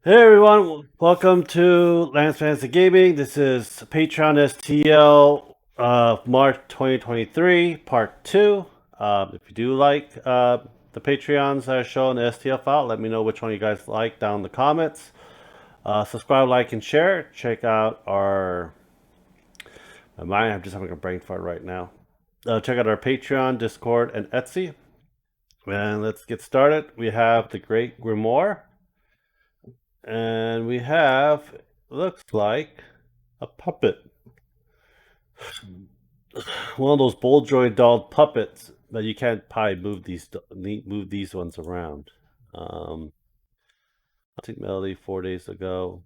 Hey everyone, welcome to Lance Fantasy Gaming. This is Patreon STL March 2023 Part 2. If you do like the Patreons that are shown in the STL file, let me know which one you guys like down in the comments. Subscribe, like, and share. Check out our. I'm just having a brain fart right now. Check out our Patreon, Discord, and Etsy. And let's get started. We have the Great Grimoire. And we have, looks like, a puppet. One of those ball joint doll puppets, but you can't probably move these ones around. Hunting Melody 4 days ago.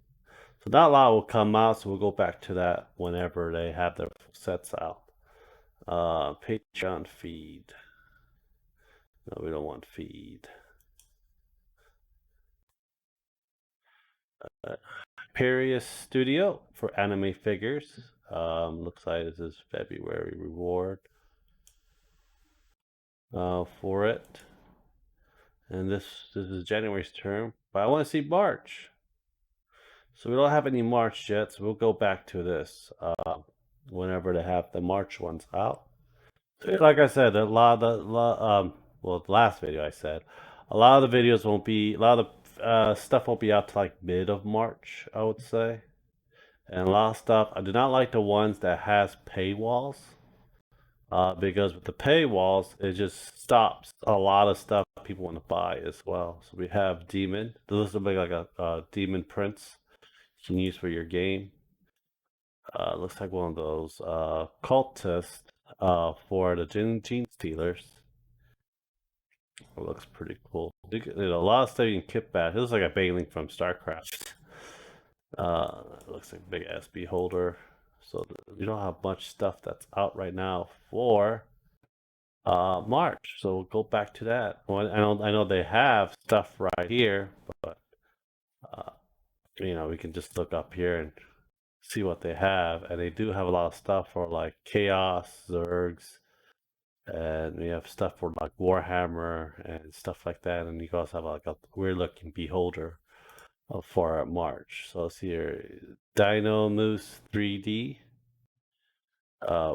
So not a lot will come out, so we'll go back to that whenever they have their sets out. Patreon feed. No, we don't want feed. Imperius Studio for anime figures. Looks like this is February reward for it. And this is January's term, but I want to see March. So we don't have any March yet, so we'll go back to this whenever they have the March ones out. Like I said, a lot of the last video I said, a lot of the videos won't be, a lot of stuff won't be out to like mid of March, I would say. And a lot of stuff, I do not like the ones that has paywalls. Because with the paywalls, it just stops a lot of stuff people want to buy as well. So we have Demon. This will be like a Demon Prince you can use for your game. Looks like one of those cultists for the Gene Stealers. It looks pretty cool. A lot of stuff you can kit back. This is like a Bailing from StarCraft. It looks like a big SB holder. So we don't have much stuff that's out right now for March. So we'll go back to that. Well, I know they have stuff right here, but uh, we can just look up here and see what they have, and they do have a lot of stuff for like Chaos, Zergs, and we have stuff for like Warhammer and stuff like that. And you also have like a weird looking beholder for March. So let's see here, Dino Moose 3D.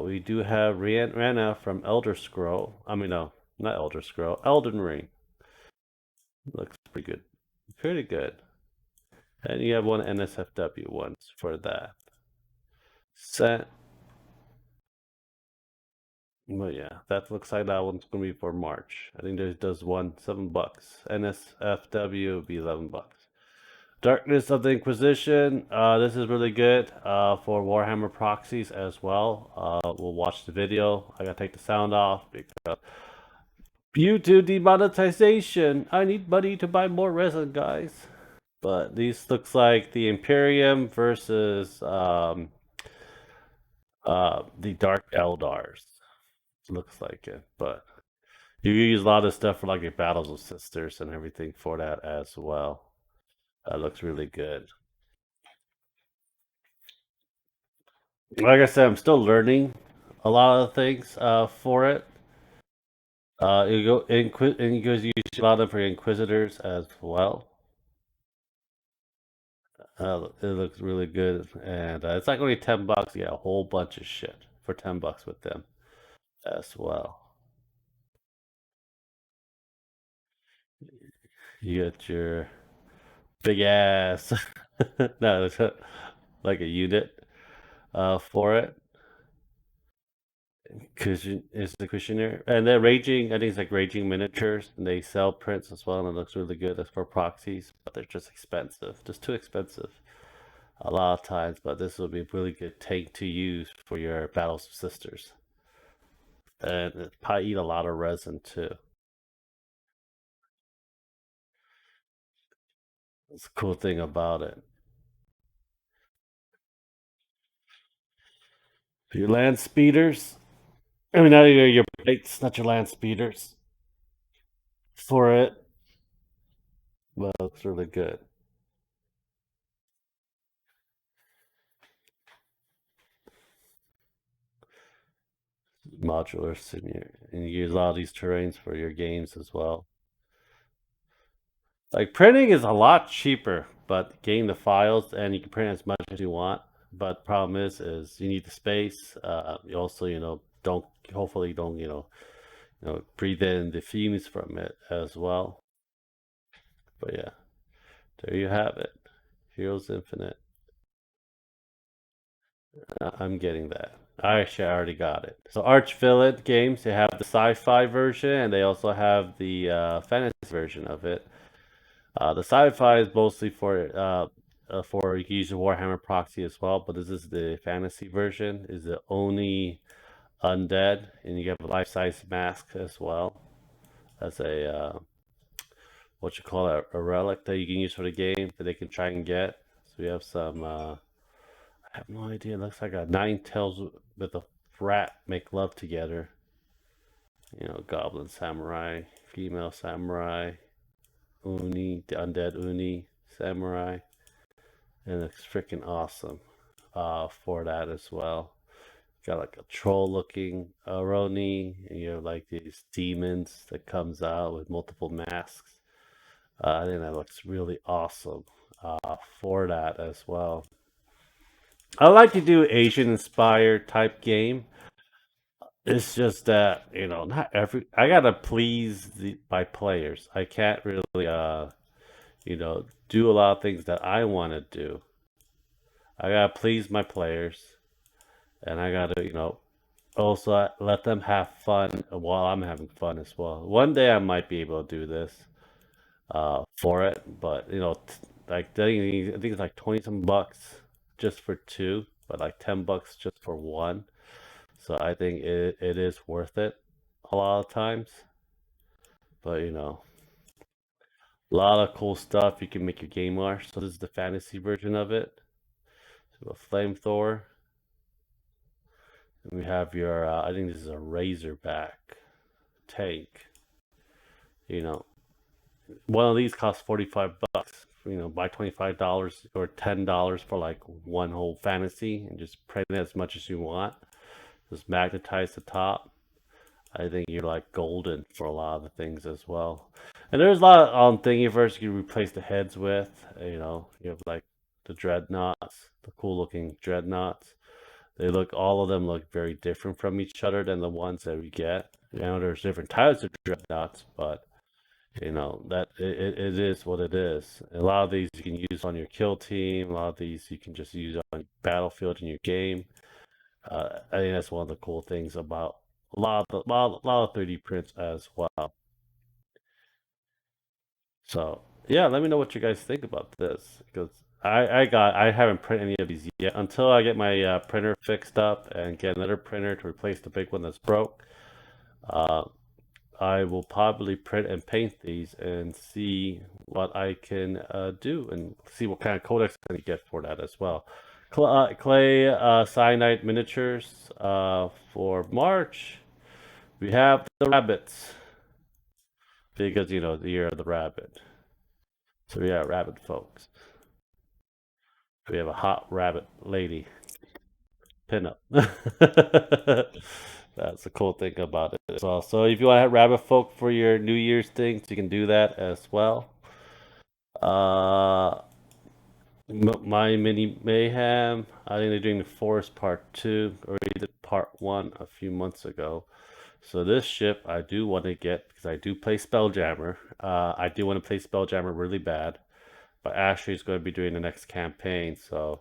We do have Rana from Elder Scroll. I mean, no, not Elder Scroll. Elden Ring. Looks pretty good. Pretty good. And you have one NSFW ones for that. Set. Well, yeah, that looks like that one's gonna be for March. I think there's does one $7. NSFW would be $11. Darkness of the Inquisition. This is really good for Warhammer proxies as well. We'll watch the video. I gotta take the sound off because YouTube demonetization. I need money to buy more resin, guys. But these looks like the Imperium versus the Dark Eldars. Looks like it, but you use a lot of stuff for like your Battles of Sisters and everything for that as well. That looks really good. Like I said, I'm still learning a lot of things for it. You guys use a lot of them for Inquisitors as well. It looks really good, and it's like only $10. You get a whole bunch of shit for $10 with them as well. You get your big ass, no, it's like a unit for it. Cushion is the cushioner, and they're raging. I think it's like raging miniatures, and they sell prints as well, and it looks really good. That's for proxies, but they're just expensive, just too expensive a lot of times. But this will be a really good tank to use for your Battles of Sisters, and it probably eat a lot of resin too. That's a cool thing about it. For your land speeders, I mean, not your plates, not your land speeders. For it, well, it's really good. Modular, and you use a lot of these terrains for your games as well. Like printing is a lot cheaper but getting the files and you can print as much as you want. But the problem is you need the space. You also, don't hopefully don't breathe in the fumes from it as well. But yeah, there you have it. Heroes Infinite. I'm getting that. I already got it. So Archvillain games, they have the sci-fi version and they also have the fantasy version of it. The sci-fi is mostly for you can use the Warhammer proxy as well, but this is the fantasy version. Is the only undead, and you have a life-size mask as well as a what you call it, a relic that you can use for the game that they can try and get. So we have some. I have no idea. It looks like a nine tails with a rat make love together. Goblin samurai, female samurai, Uni, the undead Uni samurai, and it's freaking awesome for that as well. Got like a troll looking Roni, and you have like these demons that comes out with multiple masks. I think that looks really awesome for that as well. I like to do Asian inspired type game. It's just that, not every I gotta please my players. I can't really do a lot of things that I want to do. I gotta please my players, and I gotta, also let them have fun while I'm having fun as well. One day I might be able to do this for it, but like I think it's like 20 some bucks just for two, but like 10 bucks just for one. So I think it is worth it a lot of times. But a lot of cool stuff you can make your game art. So this is the fantasy version of it. So a flamethrower. And we have your I think this is a razorback tank. You know, one of these costs 45 bucks. Buy $25 or $10 for like one whole fantasy and just print it as much as you want. Just magnetize the top. I think you're like golden for a lot of the things as well. And there's a lot of thingy first you can replace the heads with. You have like the dreadnoughts, the cool looking dreadnoughts. All of them look very different from each other than the ones that we get. There's different types of dreadnoughts, but that it is what it is. A lot of these you can use on your kill team. A lot of these you can just use on battlefield in your game. I think that's one of the cool things about a lot of 3D prints as well. So yeah, let me know what you guys think about this because I haven't printed any of these yet until I get my printer fixed up and get another printer to replace the big one that's broke. Uh, I will probably print and paint these and see what I can do and see what kind of codex I can get for that as well. Clay cyanide miniatures for March. We have the rabbits because the year of the rabbit. So we got rabbit folks. We have a hot rabbit lady pinup. That's the cool thing about it as well. So if you want to have rabbit folk for your New Year's things, you can do that as well. Uh, my mini mayhem. I think they're doing the forest part 2, or we did part 1 a few months ago. So this ship I do want to get because I do play Spelljammer. I do want to play Spelljammer really bad, but Ashley's going to be doing the next campaign, so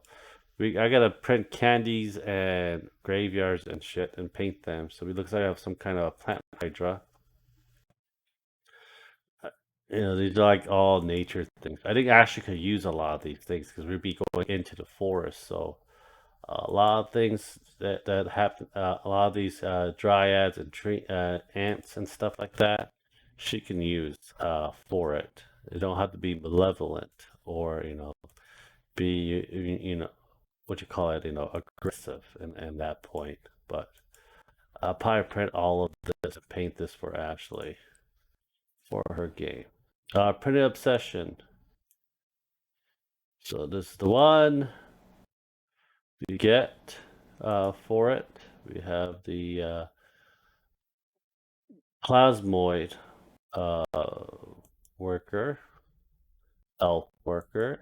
I gotta print candies and graveyards and shit and paint them. So it looks like I have some kind of plant hydra. Uh, these are like all nature things. I think Ashley could use a lot of these things because we'd be going into the forest, so a lot of things that happen. A lot of these dryads and tree ants and stuff like that, she can use for it. They don't have to be malevolent or be what you call it, aggressive and that point. But I'll probably print all of this and paint this for Ashley for her game. Printed Obsession. So this is the one we get for it. We have the plasmoid uh, worker, elf worker.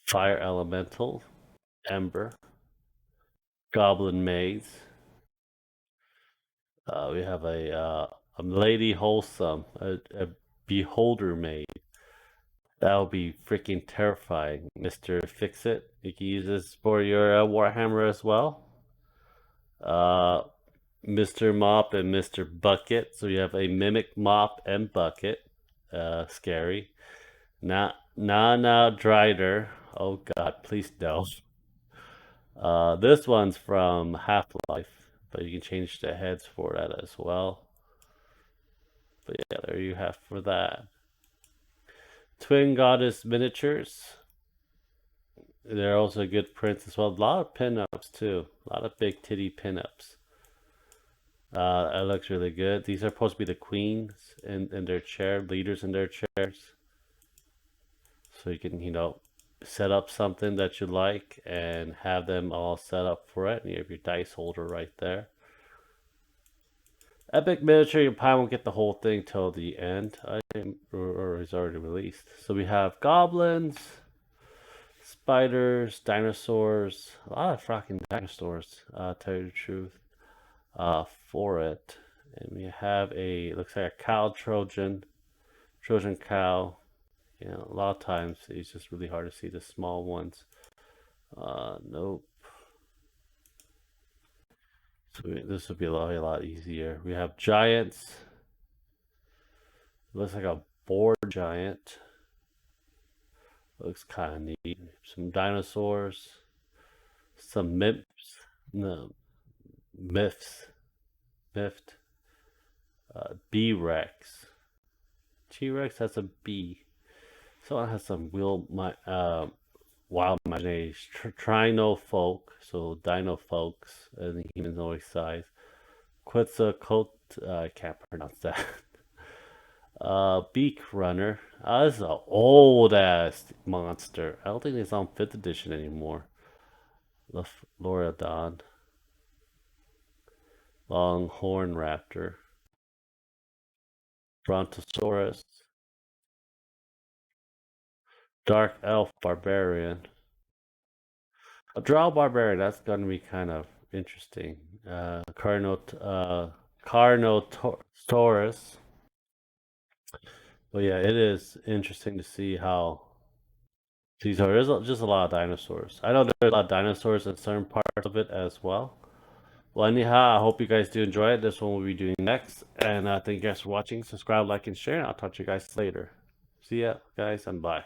Fire Elemental, Ember, Goblin Maze. We have a Lady Wholesome, a Beholder Maid. That would be freaking terrifying, Mister Fix It. You can use this for your Warhammer as well. Uh, Mr. Mop and Mr. Bucket. So you have a Mimic Mop and Bucket. Scary. Now, Drider. Oh God, please no. This one's from Half-Life, but you can change the heads for that as well. But yeah, there you have for that. Twin Goddess miniatures. They're also good prints as well. A lot of pinups too. A lot of big titty pinups. That looks really good. These are supposed to be the queens in their chair, leaders in their chairs. So you can, set up something that you like and have them all set up for it. And you have your dice holder right there. Epic Miniature, you probably won't get the whole thing till the end. Or is already released. So we have goblins, spiders, dinosaurs, a lot of fucking dinosaurs, tell you the truth, for it. And we have looks like a cow Trojan cow. A lot of times it's just really hard to see the small ones. Nope. So this would be a lot easier. We have giants. Looks like a boar giant. Looks kind of neat. Some dinosaurs. Some mips. No. Myths. Miffed. B-Rex. T-Rex has a B. Someone has some wild imagination. Trino folk, so dino folks, and humanoid size. Quetzalcoatl, I can't pronounce that. Beak Runner. This is an old ass monster. I don't think it's on 5th edition anymore. Loradon. Longhorn Raptor. Brontosaurus. Dark Elf Barbarian. A Drow Barbarian, that's gonna be kind of interesting. Carnotaurus. But yeah, it is interesting to see how these are. There's just a lot of dinosaurs. I know there's a lot of dinosaurs in certain parts of it as well. Well, anyhow, I hope you guys do enjoy it. This one we'll be doing next. And thank you guys for watching. Subscribe, like, and share. And I'll talk to you guys later. See ya, guys, and bye.